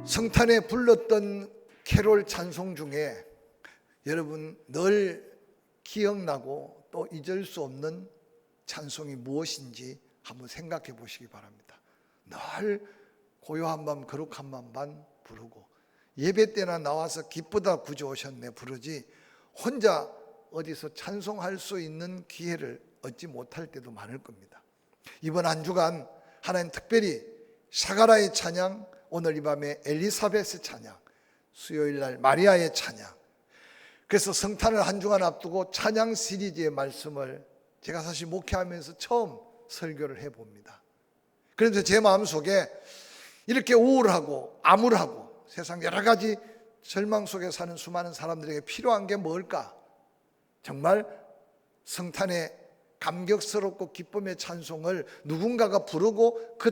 성탄에 불렀던 캐롤 찬송 중에 여러분 늘 기억나고 또 잊을 수 없는 찬송이 무엇인지 한번 생각해 보시기 바랍니다. 늘 고요한 밤 거룩한 밤만 부르고 예배 때나 나와서 기쁘다 구주 오셨네 부르지 혼자 어디서 찬송할 수 있는 기회를 얻지 못할 때도 많을 겁니다. 이번 한 주간 하나님 특별히 사가라의 찬양, 오늘 이 밤에 엘리사벳의 찬양, 수요일 날 마리아의 찬양, 그래서 성탄을 한 주간 앞두고 찬양 시리즈의 말씀을 제가 사실 목회하면서 처음 설교를 해봅니다. 그런데 제 마음속에 이렇게 우울하고 암울하고 세상 여러 가지 절망 속에 사는 수많은 사람들에게 필요한 게 뭘까? 정말 성탄의 감격스럽고 기쁨의 찬송을 누군가가 부르고 그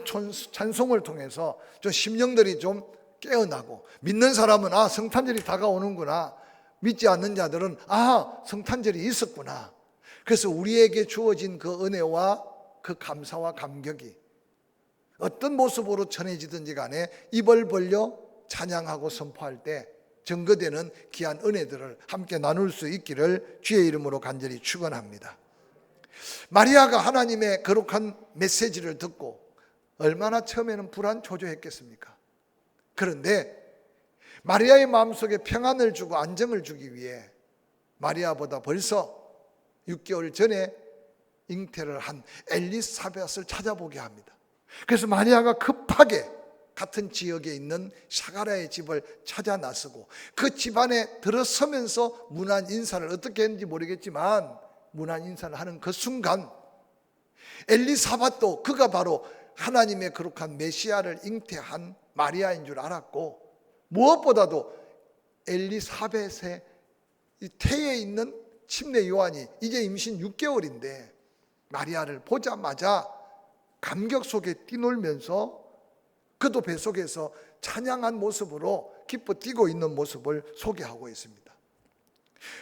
찬송을 통해서 좀 심령들이 좀 깨어나고, 믿는 사람은 아 성탄절이 다가오는구나, 믿지 않는 자들은 아 성탄절이 있었구나. 그래서 우리에게 주어진 그 은혜와 그 감사와 감격이 어떤 모습으로 전해지든지 간에 입을 벌려 찬양하고 선포할 때 증거되는 귀한 은혜들을 함께 나눌 수 있기를 주의 이름으로 간절히 축원합니다. 마리아가 하나님의 거룩한 메시지를 듣고 얼마나 처음에는 불안초조했겠습니까? 그런데 마리아의 마음속에 평안을 주고 안정을 주기 위해 마리아보다 벌써 6개월 전에 잉태를 한 엘리사벳을 찾아보게 합니다. 그래서 마리아가 급하게 같은 지역에 있는 사가라의 집을 찾아 나서고 그 집안에 들어서면서 문안 인사를 어떻게 했는지 모르겠지만 문안 인사를 하는 그 순간 엘리사벳도 그가 바로 하나님의 거룩한 메시아를 잉태한 마리아인 줄 알았고, 무엇보다도 엘리사벳의 태에 있는 침례 요한이 이제 임신 6개월인데 마리아를 보자마자 감격 속에 뛰놀면서 그도 뱃속에서 찬양한 모습으로 기뻐 뛰고 있는 모습을 소개하고 있습니다.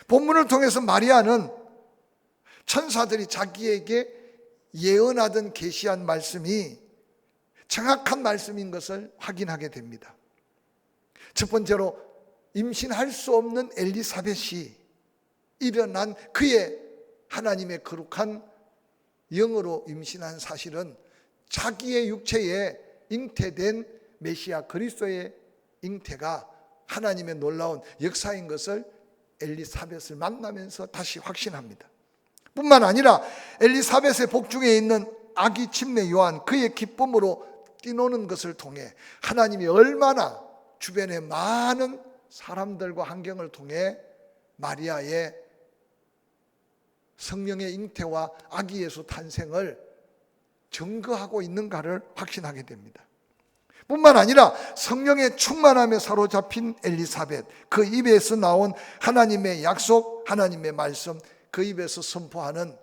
본문을 통해서 마리아는 천사들이 자기에게 예언하던 계시한 말씀이 정확한 말씀인 것을 확인하게 됩니다. 첫 번째로 임신할 수 없는 엘리사벳이 일어난 그의 하나님의 거룩한 영으로 임신한 사실은 자기의 육체에 잉태된 메시아 그리스도의 잉태가 하나님의 놀라운 역사인 것을 엘리사벳을 만나면서 다시 확신합니다. 뿐만 아니라 엘리사벳의 복중에 있는 아기 침례 요한, 그의 기쁨으로 뛰노는 것을 통해 하나님이 얼마나 주변의 많은 사람들과 환경을 통해 마리아의 성령의 잉태와 아기 예수 탄생을 증거하고 있는가를 확신하게 됩니다. 뿐만 아니라 성령의 충만함에 사로잡힌 엘리사벳, 그 입에서 나온 하나님의 약속, 하나님의 말씀, 그 입에서 선포하는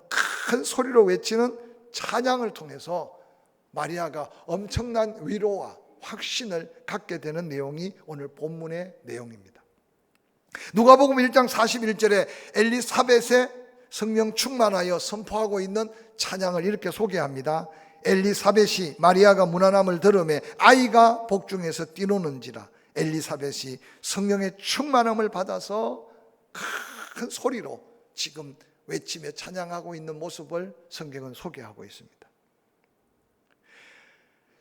큰 소리로 외치는 찬양을 통해서 마리아가 엄청난 위로와 확신을 갖게 되는 내용이 오늘 본문의 내용입니다. 누가복음 1장 41절에 엘리사벳의 성령 충만하여 선포하고 있는 찬양을 이렇게 소개합니다. 엘리사벳이 마리아가 무난함을 들으매 아이가 복중에서 뛰노는지라. 엘리사벳이 성령의 충만함을 받아서 큰 소리로 지금 외치며 찬양하고 있는 모습을 성경은 소개하고 있습니다.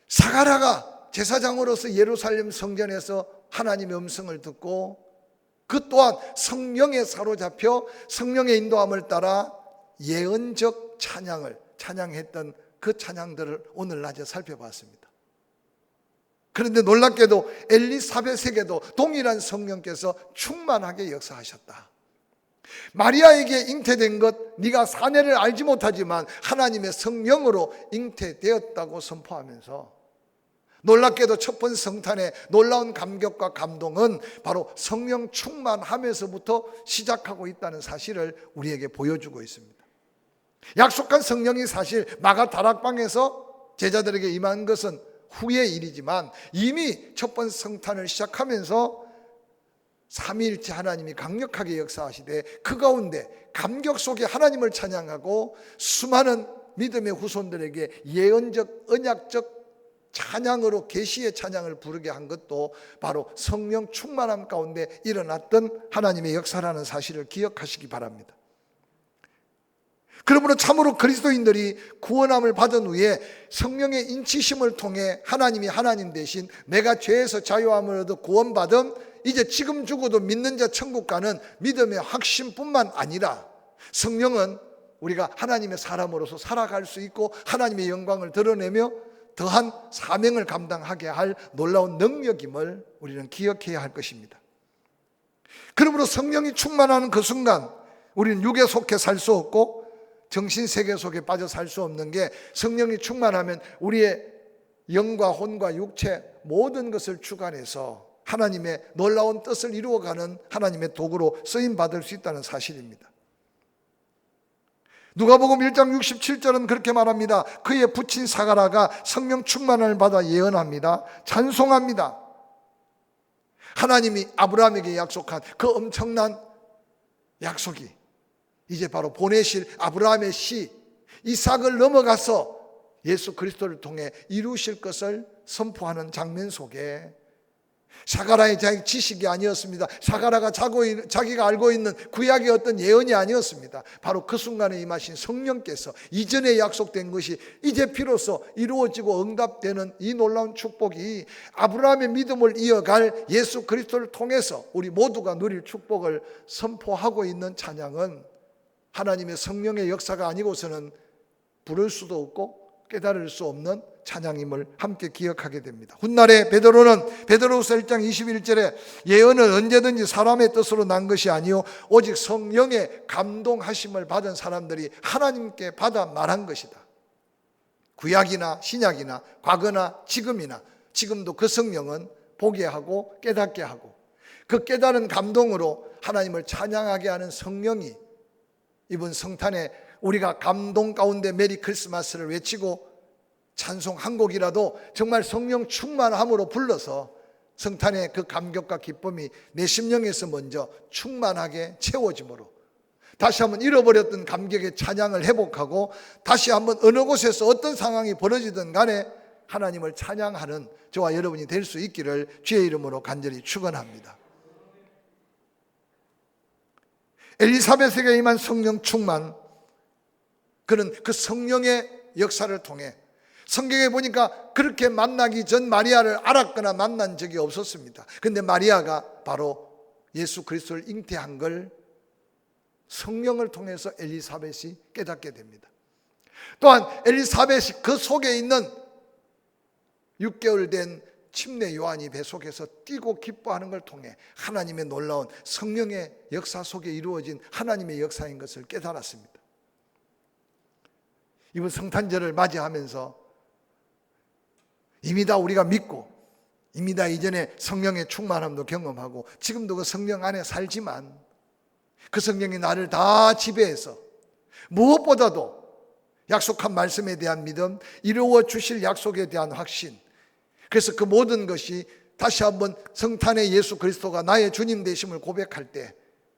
사가라가 제사장으로서 예루살렘 성전에서 하나님의 음성을 듣고 그 또한 성령에 사로잡혀 성령의 인도함을 따라 예언적 찬양을 찬양했던 그 찬양들을 오늘 낮에 살펴봤습니다. 그런데 놀랍게도 엘리사벳에게도 동일한 성령께서 충만하게 역사하셨다. 마리아에게 잉태된 것 네가 사내를 알지 못하지만 하나님의 성령으로 잉태되었다고 선포하면서 놀랍게도 첫 번째 성탄의 놀라운 감격과 감동은 바로 성령 충만함에서부터 시작하고 있다는 사실을 우리에게 보여주고 있습니다. 약속한 성령이 사실 마가 다락방에서 제자들에게 임한 것은 후의 일이지만 이미 첫 번째 성탄을 시작하면서 삼위일체 하나님이 강력하게 역사하시되 그 가운데 감격 속에 하나님을 찬양하고 수많은 믿음의 후손들에게 예언적 언약적 찬양으로 계시의 찬양을 부르게 한 것도 바로 성령 충만함 가운데 일어났던 하나님의 역사라는 사실을 기억하시기 바랍니다. 그러므로 참으로 그리스도인들이 구원함을 받은 후에 성령의 인치심을 통해 하나님이 하나님 대신 내가 죄에서 자유함을 얻어 구원받음, 이제 지금 죽어도 믿는 자 천국 가는 믿음의 확신뿐만 아니라 성령은 우리가 하나님의 사람으로서 살아갈 수 있고 하나님의 영광을 드러내며 더한 사명을 감당하게 할 놀라운 능력임을 우리는 기억해야 할 것입니다. 그러므로 성령이 충만하는 그 순간 우리는 육에 속해 살 수 없고 정신세계 속에 빠져 살 수 없는 게, 성령이 충만하면 우리의 영과 혼과 육체 모든 것을 주관해서 하나님의 놀라운 뜻을 이루어가는 하나님의 도구로 쓰임받을 수 있다는 사실입니다. 누가복음 1장 67절은 그렇게 말합니다. 그의 부친 사가라가 성령 충만을 받아 예언합니다. 찬송합니다. 하나님이 아브라함에게 약속한 그 엄청난 약속이 이제 바로 보내실 아브라함의 씨 이삭을 넘어가서 예수 그리스도를 통해 이루실 것을 선포하는 장면 속에 사가라의 자기 지식이 아니었습니다. 사가라가 자기가 알고 있는 구약의 어떤 예언이 아니었습니다. 바로 그 순간에 임하신 성령께서 이전에 약속된 것이 이제 비로소 이루어지고 응답되는 이 놀라운 축복이 아브라함의 믿음을 이어갈 예수 그리스도를 통해서 우리 모두가 누릴 축복을 선포하고 있는 찬양은 하나님의 성령의 역사가 아니고서는 부를 수도 없고 깨달을 수 없는 찬양임을 함께 기억하게 됩니다. 훗날에 베드로후서 1장 21절에 예언은 언제든지 사람의 뜻으로 난 것이 아니요 오직 성령의 감동하심을 받은 사람들이 하나님께 받아 말한 것이다. 구약이나 신약이나 과거나 지금이나 지금도 그 성령은 보게 하고 깨닫게 하고 그 깨달은 감동으로 하나님을 찬양하게 하는 성령이 이번 성탄에 우리가 감동 가운데 메리 크리스마스를 외치고 찬송 한 곡이라도 정말 성령 충만함으로 불러서 성탄의 그 감격과 기쁨이 내 심령에서 먼저 충만하게 채워짐으로 다시 한번 잃어버렸던 감격의 찬양을 회복하고 다시 한번 어느 곳에서 어떤 상황이 벌어지든 간에 하나님을 찬양하는 저와 여러분이 될 수 있기를 주의 이름으로 간절히 축원합니다. 엘리사벳에게 임한 성령 충만, 그는 그 성령의 역사를 통해 성경에 보니까 그렇게 만나기 전 마리아를 알았거나 만난 적이 없었습니다. 그런데 마리아가 바로 예수 그리스도를 잉태한 걸 성령을 통해서 엘리사벳이 깨닫게 됩니다. 또한 엘리사벳이 그 속에 있는 6개월 된 침례 요한이 뱃속에서 뛰고 기뻐하는 걸 통해 하나님의 놀라운 성령의 역사 속에 이루어진 하나님의 역사인 것을 깨달았습니다. 이번 성탄절을 맞이하면서 이미 다 우리가 믿고 이미 다 이전에 성령의 충만함도 경험하고 지금도 그 성령 안에 살지만 그 성령이 나를 다 지배해서 무엇보다도 약속한 말씀에 대한 믿음, 이루어 주실 약속에 대한 확신, 그래서 그 모든 것이 다시 한번 성탄의 예수 그리스도가 나의 주님 되심을 고백할 때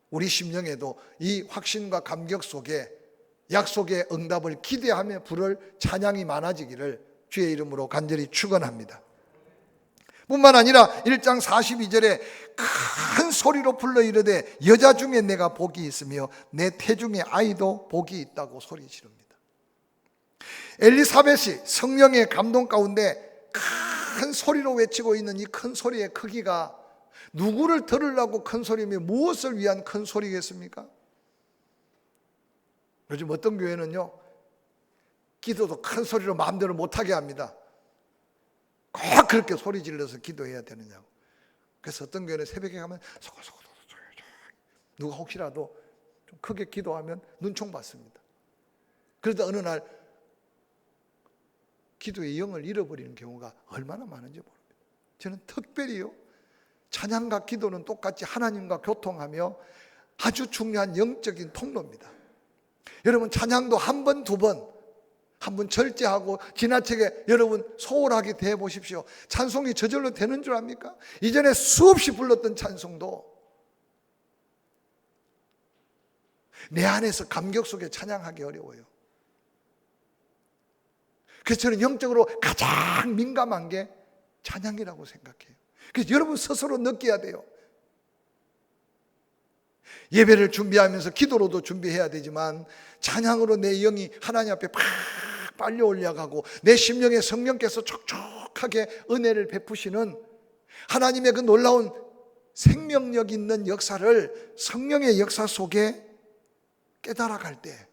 우리 심령에도 이 확신과 감격 속에 약속의 응답을 기대하며 부를 찬양이 많아지기를 주의 이름으로 간절히 축원합니다. 뿐만 아니라 1장 42절에 큰 소리로 불러 이르되 여자 중에 내가 복이 있으며 내 태중의 아이도 복이 있다고 소리 지릅니다. 엘리사벳이 성령의 감동 가운데 큰 소리로 외치고 있는 이 큰 소리의 크기가 누구를 들으려고 큰 소리며 무엇을 위한 큰 소리겠습니까? 요즘 어떤 교회는요, 기도도 큰 소리로 마음대로 못하게 합니다. 꼭 그렇게 소리 질러서 기도해야 되느냐고. 그래서 어떤 교회는 새벽에 가면 소고소고 누가 혹시라도 좀 크게 기도하면 눈총 받습니다. 그러다 어느 날 기도의 영을 잃어버리는 경우가 얼마나 많은지 모릅니다. 저는 특별히요, 찬양과 기도는 똑같이 하나님과 교통하며 아주 중요한 영적인 통로입니다. 여러분 찬양도 한 번, 두 번, 한 번 절제하고 지나치게 여러분 소홀하게 대해보십시오. 찬송이 저절로 되는 줄 압니까? 이전에 수없이 불렀던 찬송도 내 안에서 감격 속에 찬양하기 어려워요. 그래서 저는 영적으로 가장 민감한 게 찬양이라고 생각해요. 그래서 여러분 스스로 느껴야 돼요. 예배를 준비하면서 기도로도 준비해야 되지만 찬양으로 내 영이 하나님 앞에 팍 빨려 올라가고 내 심령에 성령께서 촉촉하게 은혜를 베푸시는 하나님의 그 놀라운 생명력 있는 역사를 성령의 역사 속에 깨달아갈 때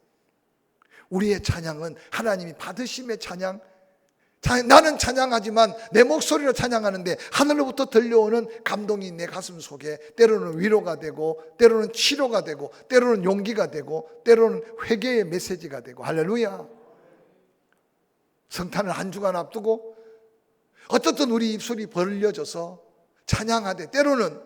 우리의 찬양은 하나님이 받으심의 찬양, 나는 찬양하지만 내 목소리로 찬양하는데 하늘로부터 들려오는 감동이 내 가슴 속에 때로는 위로가 되고 때로는 치료가 되고 때로는 용기가 되고 때로는 회개의 메시지가 되고 할렐루야. 성탄을 한 주간 앞두고 어떻든 우리 입술이 벌려져서 찬양하되 때로는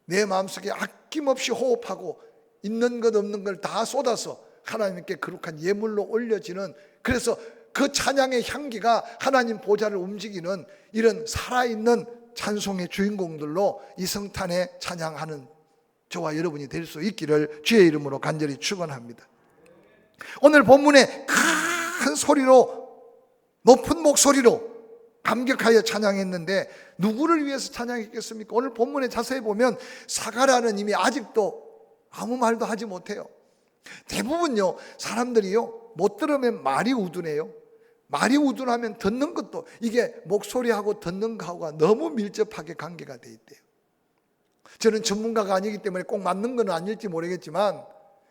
내 마음속에 아낌없이 호흡하고 있는 것 없는 걸 다 쏟아서 하나님께 거룩한 예물로 올려지는, 그래서 그 찬양의 향기가 하나님 보좌를 움직이는 이런 살아있는 찬송의 주인공들로 이 성탄에 찬양하는 저와 여러분이 될 수 있기를 주의 이름으로 간절히 축원합니다. 오늘 본문에 큰 소리로 높은 목소리로 감격하여 찬양했는데 누구를 위해서 찬양했겠습니까? 오늘 본문에 자세히 보면 사가랴는 이미 아직도 아무 말도 하지 못해요. 대부분요 사람들이요 못 들으면 말이 우둔해요. 말이 우둔하면 듣는 것도, 이게 목소리하고 듣는 거하고 너무 밀접하게 관계가 돼 있대요. 저는 전문가가 아니기 때문에 꼭 맞는 건 아닐지 모르겠지만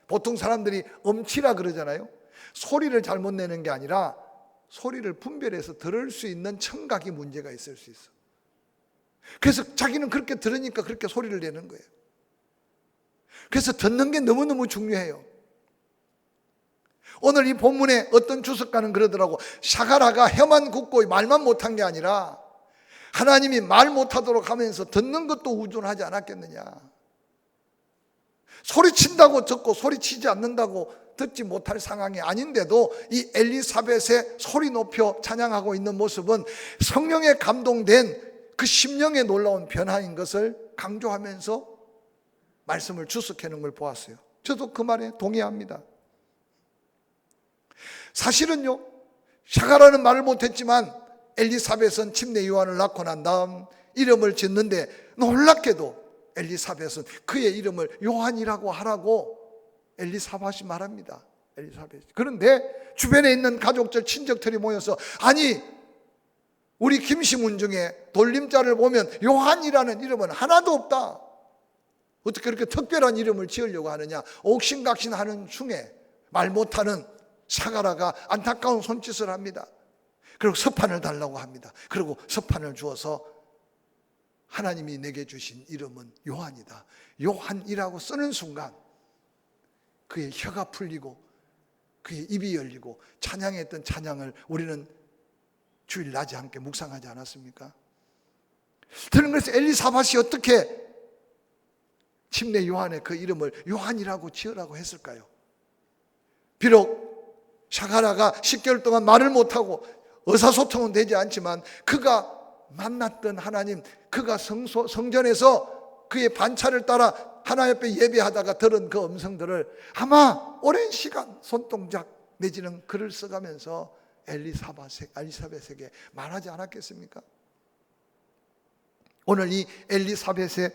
보통 사람들이 음치라 그러잖아요. 소리를 잘못 내는 게 아니라 소리를 분별해서 들을 수 있는 청각이 문제가 있을 수 있어. 그래서 자기는 그렇게 들으니까 그렇게 소리를 내는 거예요. 그래서 듣는 게 너무너무 중요해요. 오늘 이 본문에 어떤 주석가는 그러더라고. 사가랴가 혀만 굽고 말만 못한 게 아니라 하나님이 말 못하도록 하면서 듣는 것도 우둔하지 않았겠느냐. 소리친다고 듣고 소리치지 않는다고 듣지 못할 상황이 아닌데도 이 엘리사벳의 소리 높여 찬양하고 있는 모습은 성령에 감동된 그 심령의 놀라운 변화인 것을 강조하면서 말씀을 주석하는 걸 보았어요. 저도 그 말에 동의합니다. 사실은요 사가랴는 말을 못했지만 엘리사벳은 침례 요한을 낳고 난 다음 이름을 짓는데 놀랍게도 엘리사벳은 그의 이름을 요한이라고 하라고 엘리사벳이 말합니다. 엘리사벳. 그런데 주변에 있는 가족들 친척들이 모여서 아니 우리 김시문 중에 돌림자를 보면 요한이라는 이름은 하나도 없다. 어떻게 그렇게 특별한 이름을 지으려고 하느냐. 옥신각신하는 중에 말 못하는 사가랴가 안타까운 손짓을 합니다. 그리고 서판을 달라고 합니다. 그리고 서판을 주어서 하나님이 내게 주신 이름은 요한이다. 요한이라고 쓰는 순간 그의 혀가 풀리고 그의 입이 열리고 찬양했던 찬양을 우리는 주일 낮에 함께 묵상하지 않았습니까? 저는 그래서 엘리사벳이 어떻게 침례 요한의 그 이름을 요한이라고 지으라고 했을까요? 비록 사가랴가 10개월 동안 말을 못하고 의사소통은 되지 않지만 그가 만났던 하나님, 그가 성전에서 그의 반차를 따라 하나님 앞에 예배하다가 들은 그 음성들을 아마 오랜 시간 손동작 내지는 글을 써가면서 엘리사벳에게 말하지 않았겠습니까? 오늘 이 엘리사벳의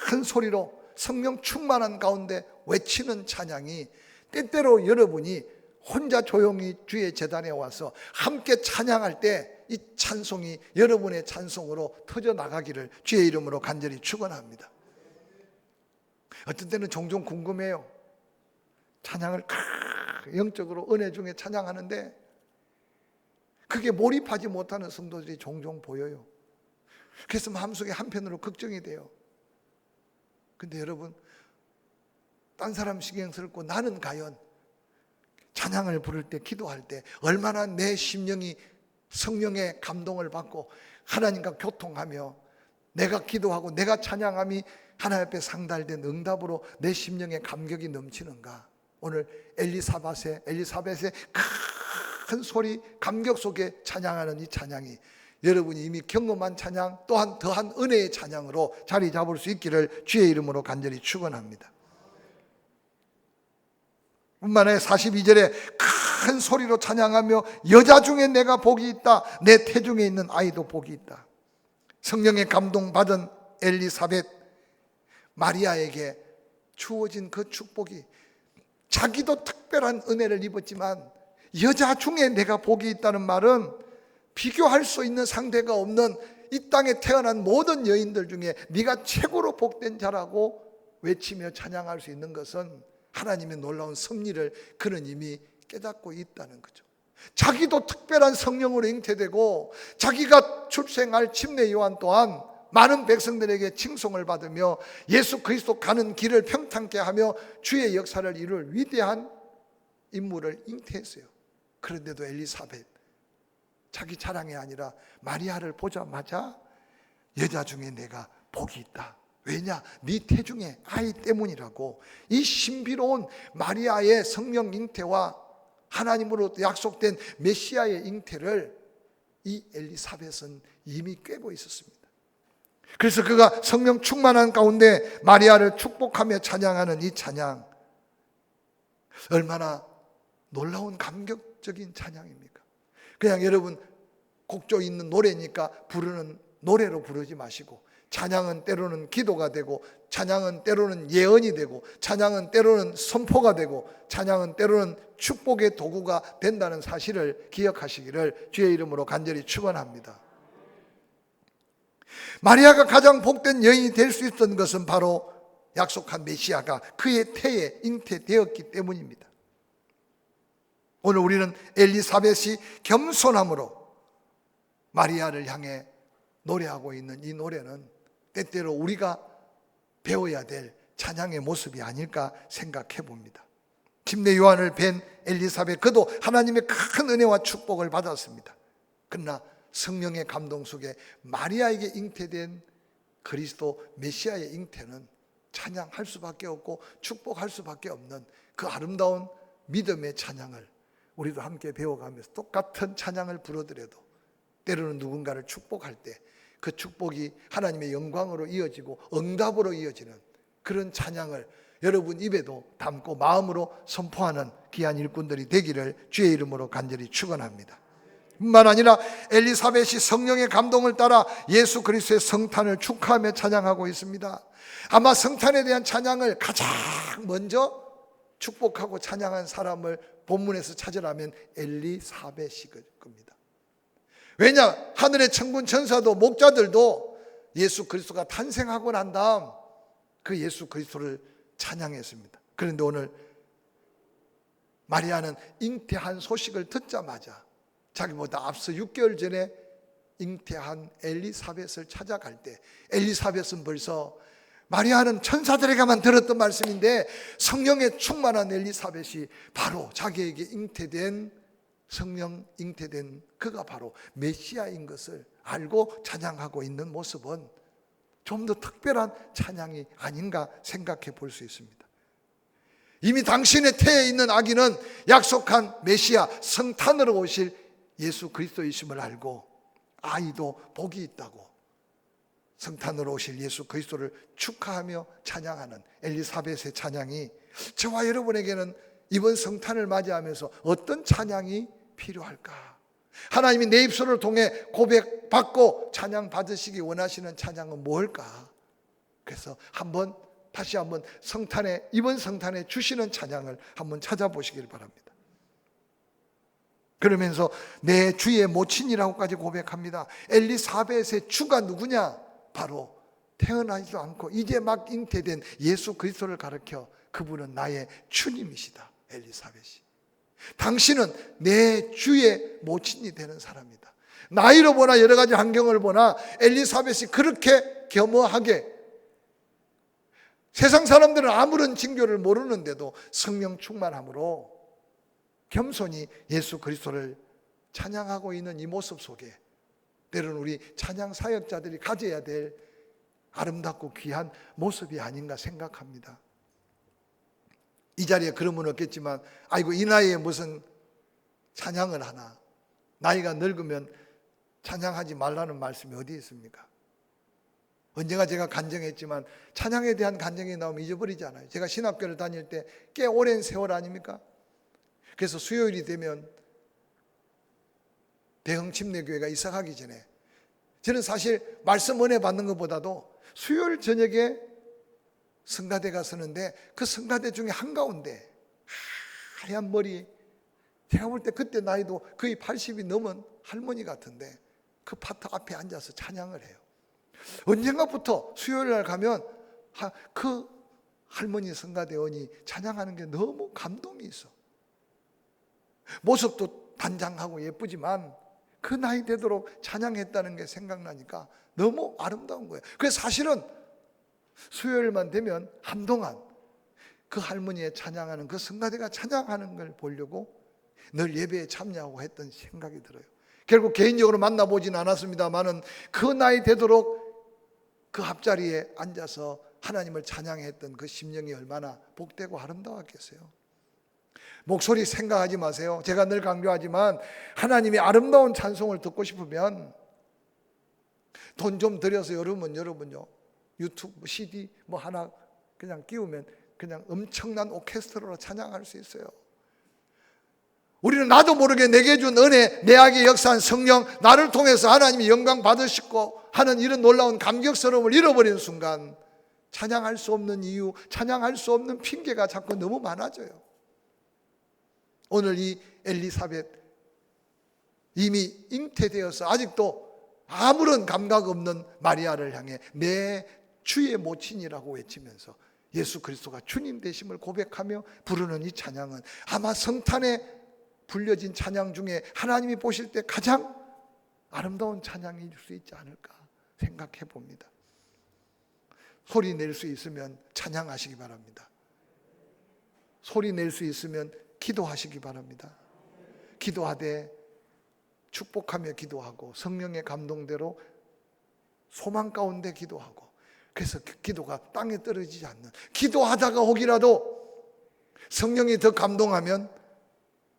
큰 소리로 성령 충만한 가운데 외치는 찬양이 때때로 여러분이 혼자 조용히 주의 제단에 와서 함께 찬양할 때 이 찬송이 여러분의 찬송으로 터져나가기를 주의 이름으로 간절히 축원합니다. 어떤 때는 종종 궁금해요. 찬양을 영적으로 은혜 중에 찬양하는데 그게 몰입하지 못하는 성도들이 종종 보여요. 그래서 마음속에 한편으로 걱정이 돼요. 근데 여러분, 딴 사람 신경스럽고 나는 과연 찬양을 부를 때, 기도할 때 얼마나 내 심령이 성령의 감동을 받고 하나님과 교통하며 내가 기도하고 내가 찬양함이 하나님 앞에 상달된 응답으로 내 심령의 감격이 넘치는가. 오늘 엘리사벳의 큰 소리 감격 속에 찬양하는 이 찬양이 여러분이 이미 경험한 찬양 또한 더한 은혜의 찬양으로 자리 잡을 수 있기를 주의 이름으로 간절히 축원합니다. 뿐만 아니라 42절에 큰 소리로 찬양하며 여자 중에 내가 복이 있다. 내 태중에 있는 아이도 복이 있다. 성령의 감동받은 엘리사벳, 마리아에게 주어진 그 축복이, 자기도 특별한 은혜를 입었지만 여자 중에 내가 복이 있다는 말은 비교할 수 있는 상대가 없는 이 땅에 태어난 모든 여인들 중에 네가 최고로 복된 자라고 외치며 찬양할 수 있는 것은 하나님의 놀라운 섭리를 그는 이미 깨닫고 있다는 거죠. 자기도 특별한 성령으로 잉태되고 자기가 출생할 침례 요한 또한 많은 백성들에게 칭송을 받으며 예수 그리스도 가는 길을 평탄케 하며 주의 역사를 이룰 위대한 인물을 잉태했어요. 그런데도 엘리사벳, 자기 자랑이 아니라 마리아를 보자마자 여자 중에 내가 복이 있다. 왜냐? 네 태중에 아이 때문이라고. 이 신비로운 마리아의 성령 잉태와 하나님으로 약속된 메시아의 잉태를 이 엘리사벳은 이미 꿰고 있었습니다. 그래서 그가 성령 충만한 가운데 마리아를 축복하며 찬양하는 이 찬양, 얼마나 놀라운 감격적인 찬양입니까? 그냥 여러분 곡조 있는 노래니까 부르는 노래로 부르지 마시고, 찬양은 때로는 기도가 되고, 찬양은 때로는 예언이 되고, 찬양은 때로는 선포가 되고, 찬양은 때로는 축복의 도구가 된다는 사실을 기억하시기를 주의 이름으로 간절히 축원합니다. 마리아가 가장 복된 여인이 될 수 있었던 것은 바로 약속한 메시아가 그의 태에 잉태되었기 때문입니다. 오늘 우리는 엘리사벳이 겸손함으로 마리아를 향해 노래하고 있는 이 노래는 때때로 우리가 배워야 될 찬양의 모습이 아닐까 생각해 봅니다. 침례 요한을 뵌 엘리사벳, 그도 하나님의 큰 은혜와 축복을 받았습니다. 그러나 성령의 감동 속에 마리아에게 잉태된 그리스도 메시아의 잉태는 찬양할 수밖에 없고 축복할 수밖에 없는 그 아름다운 믿음의 찬양을 우리도 함께 배워가면서 똑같은 찬양을 부르더라도 때로는 누군가를 축복할 때 그 축복이 하나님의 영광으로 이어지고 응답으로 이어지는 그런 찬양을 여러분 입에도 담고 마음으로 선포하는 귀한 일꾼들이 되기를 주의 이름으로 간절히 축원합니다. 뿐만 아니라 엘리사벳이 성령의 감동을 따라 예수 그리스도의 성탄을 축하하며 찬양하고 있습니다. 아마 성탄에 대한 찬양을 가장 먼저 축복하고 찬양한 사람을 본문에서 찾으라면 엘리사벳일 겁니다. 왜냐? 하늘의 천군 천사도 목자들도 예수 그리스도가 탄생하고 난 다음 그 예수 그리스도를 찬양했습니다. 그런데 오늘 마리아는 잉태한 소식을 듣자마자 자기보다 앞서 6개월 전에 잉태한 엘리사벳을 찾아갈 때, 엘리사벳은 벌써, 마리아는 천사들에게만 들었던 말씀인데 성령에 충만한 엘리사벳이 바로 자기에게 잉태된, 성령 잉태된 그가 바로 메시아인 것을 알고 찬양하고 있는 모습은 좀 더 특별한 찬양이 아닌가 생각해 볼 수 있습니다. 이미 당신의 태에 있는 아기는 약속한 메시아, 성탄으로 오실 예수 그리스도이심을 알고 아이도 복이 있다고 성탄으로 오실 예수 그리스도를 축하하며 찬양하는 엘리사벳의 찬양이 저와 여러분에게는 이번 성탄을 맞이하면서 어떤 찬양이 필요할까? 하나님이 내 입술을 통해 고백받고 찬양 받으시기 원하시는 찬양은 뭘까? 그래서 다시 한번 이번 성탄에 주시는 찬양을 한번 찾아보시길 바랍니다. 그러면서 내 주의 모친이라고까지 고백합니다. 엘리사벳의 주가 누구냐? 바로 태어나지도 않고 이제 막 잉태된 예수 그리스도를 가르쳐 그분은 나의 주님이시다. 엘리사벳이. 당신은 내 주의 모친이 되는 사람이다. 나이로 보나 여러 가지 환경을 보나 엘리사벳이 그렇게 겸허하게, 세상 사람들은 아무런 징조를 모르는데도 성령 충만함으로 겸손히 예수 그리스도를 찬양하고 있는 이 모습 속에 때로는 우리 찬양 사역자들이 가져야 될 아름답고 귀한 모습이 아닌가 생각합니다. 이 자리에 그러면 없겠지만 아이고 이 나이에 무슨 찬양을 하나, 나이가 늙으면 찬양하지 말라는 말씀이 어디 있습니까? 언젠가 제가 간증했지만 찬양에 대한 간증이 나오면 잊어버리잖아요. 제가 신학교를 다닐 때 꽤 오랜 세월 아닙니까? 그래서 수요일이 되면 대흥 침례교회가 이사가기 전에 저는 사실 말씀 은혜 받는 것보다도 수요일 저녁에 성가대가 서는데 그 성가대 중에 한가운데 하얀 머리, 제가 볼 때 그때 나이도 거의 80이 넘은 할머니 같은데 그 파트 앞에 앉아서 찬양을 해요. 언젠가부터 수요일 날 가면 그 할머니 성가대원이 찬양하는 게 너무 감동이 있어. 모습도 단장하고 예쁘지만 그 나이 되도록 찬양했다는 게 생각나니까 너무 아름다운 거예요. 그래서 사실은 수요일만 되면 한동안 그 할머니의 찬양하는 그 성가대가 찬양하는 걸 보려고 늘 예배에 참여하고 했던 생각이 들어요. 결국 개인적으로 만나보진 않았습니다만은 그 나이 되도록 그 앞자리에 앉아서 하나님을 찬양했던 그 심령이 얼마나 복되고 아름다웠겠어요. 목소리 생각하지 마세요. 제가 늘 강조하지만 하나님의 아름다운 찬송을 듣고 싶으면 돈 좀 들여서 여러분요 유튜브 CD 뭐 하나 그냥 끼우면 그냥 엄청난 오케스트라로 찬양할 수 있어요. 우리는 나도 모르게 내게 준 은혜, 내 안에 역사한 성령, 나를 통해서 하나님이 영광 받으시고 하는 이런 놀라운 감격스러움을 잃어버리는 순간 찬양할 수 없는 이유, 찬양할 수 없는 핑계가 자꾸 너무 많아져요. 오늘 이 엘리사벳 이미 잉태되어서 아직도 아무런 감각 없는 마리아를 향해 내 주의 모친이라고 외치면서 예수 그리스도가 주님 되심을 고백하며 부르는 이 찬양은 아마 성탄에 불려진 찬양 중에 하나님이 보실 때 가장 아름다운 찬양일 수 있지 않을까 생각해 봅니다. 소리 낼 수 있으면 찬양하시기 바랍니다. 소리 낼 수 있으면 기도하시기 바랍니다. 기도하되 축복하며 기도하고 성령의 감동대로 소망 가운데 기도하고, 그래서 그 기도가 땅에 떨어지지 않는, 기도하다가 혹이라도 성령이 더 감동하면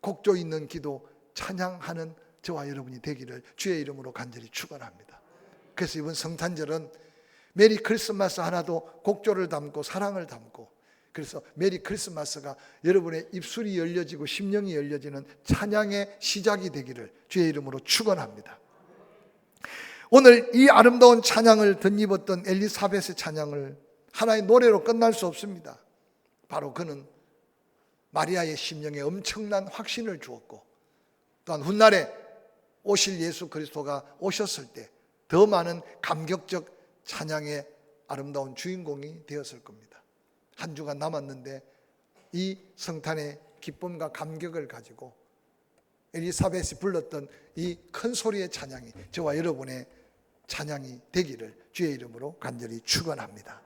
곡조 있는 기도 찬양하는 저와 여러분이 되기를 주의 이름으로 간절히 축원합니다. 그래서 이번 성탄절은 메리 크리스마스 하나도 곡조를 담고 사랑을 담고, 그래서 메리 크리스마스가 여러분의 입술이 열려지고 심령이 열려지는 찬양의 시작이 되기를 주의 이름으로 축원합니다. 오늘 이 아름다운 찬양을 덧입었던 엘리사벳의 찬양을 하나의 노래로 끝날 수 없습니다. 바로 그는 마리아의 심령에 엄청난 확신을 주었고, 또한 훗날에 오실 예수 그리스도가 오셨을 때 더 많은 감격적 찬양의 아름다운 주인공이 되었을 겁니다. 한 주가 남았는데 이 성탄의 기쁨과 감격을 가지고 엘리사벳이 불렀던 이 큰 소리의 찬양이 저와 여러분의 찬양이 되기를 주의 이름으로 간절히 축원합니다.